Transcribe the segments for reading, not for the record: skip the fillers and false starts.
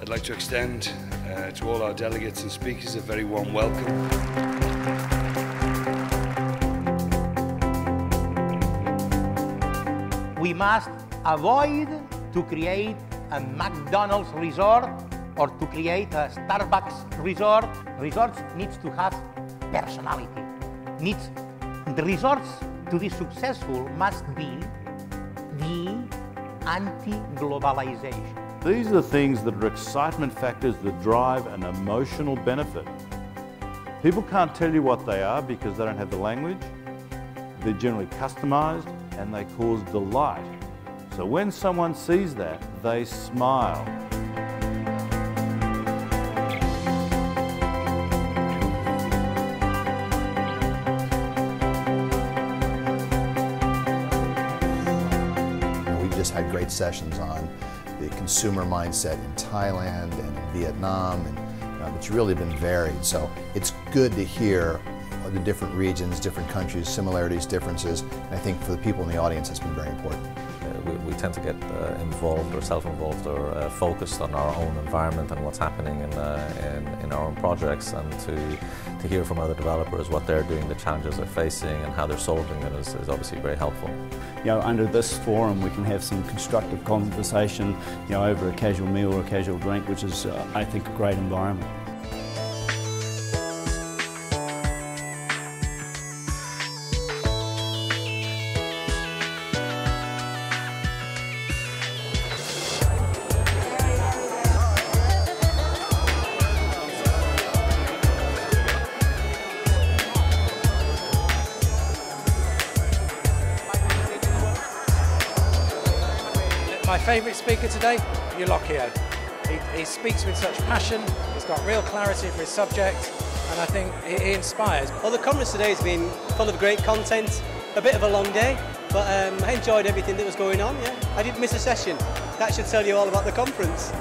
I'd like to extend to all our delegates and speakers a very warm welcome. We must avoid to create a McDonald's resort or to create a Starbucks resort. Resorts needs to have personality. The resorts to be successful must be the anti-globalization. These are the things that are excitement factors that drive an emotional benefit. People can't tell you what they are because they don't have the language. They're generally customized and they cause delight. So when someone sees that, they smile. We've just had great sessions on the consumer mindset in Thailand and in Vietnam, and it's really been varied. So it's good to hear the different regions, different countries, similarities, differences, and I think for the people in the audience it's been very important. We tend to get involved or self-involved or focused on our own environment and what's happening in our own projects, and to hear from other developers what they're doing, the challenges they're facing and how they're solving it is obviously very helpful. You know, under this forum we can have some constructive conversation, you know, over a casual meal or a casual drink, which is, I think, a great environment. My favourite speaker today, Eulogio. He speaks with such passion, he's got real clarity for his subject, and I think he inspires. Well, the conference today has been full of great content, a bit of a long day, but I enjoyed everything that was going on. Yeah, I didn't miss a session. That should tell you all about the conference.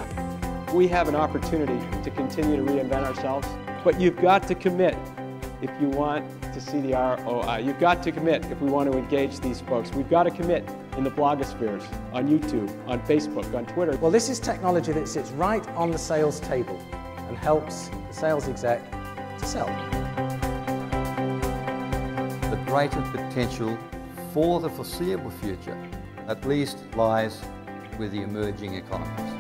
We have an opportunity to continue to reinvent ourselves, but you've got to commit if you want to see the ROI. You've got to commit if we want to engage these folks. We've got to commit in the blogospheres, on YouTube, on Facebook, on Twitter. Well, this is technology that sits right on the sales table and helps the sales exec to sell. The greater potential for the foreseeable future, at least, lies with the emerging economies.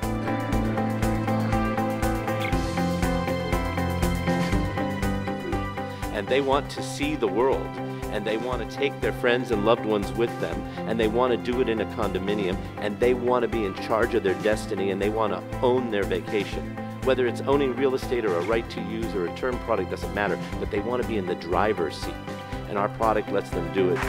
And they want to see the world, and they want to take their friends and loved ones with them, and they want to do it in a condominium, and they want to be in charge of their destiny, and they want to own their vacation. Whether it's owning real estate or a right to use or a term product, doesn't matter, but they want to be in the driver's seat, and our product lets them do it.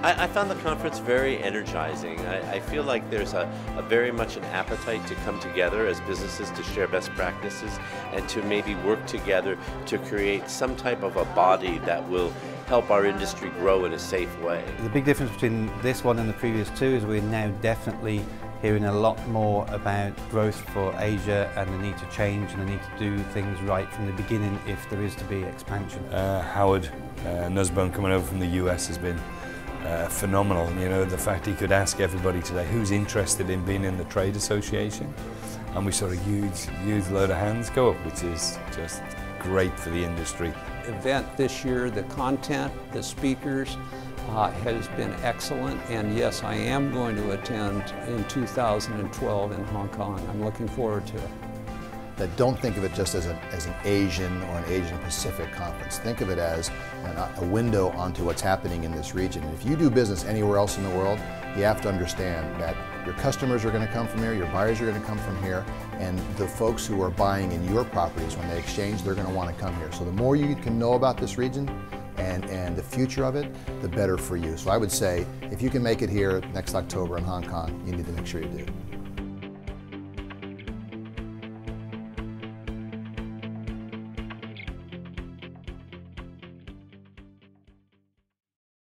I found the conference very energizing. I feel like there's a very much an appetite to come together as businesses to share best practices and to maybe work together to create some type of a body that will help our industry grow in a safe way. The big difference between this one and the previous two is we're now definitely hearing a lot more about growth for Asia and the need to change and the need to do things right from the beginning if there is to be expansion. Howard Nussbaum coming over from the US has been phenomenal. You know, the fact he could ask everybody today who's interested in being in the trade association, and we saw a huge load of hands go up, which is just great for the industry. Event this year, the content, the speakers has been excellent, and yes, I am going to attend in 2012 in Hong Kong. I'm looking forward to it. That don't think of it just as an Asian or an Asian Pacific conference. Think of it as a window onto what's happening in this region. And if you do business anywhere else in the world, you have to understand that your customers are going to come from here, your buyers are going to come from here, and the folks who are buying in your properties, when they exchange, they're going to want to come here. So the more you can know about this region and the future of it, the better for you. So I would say, if you can make it here next October in Hong Kong, you need to make sure you do.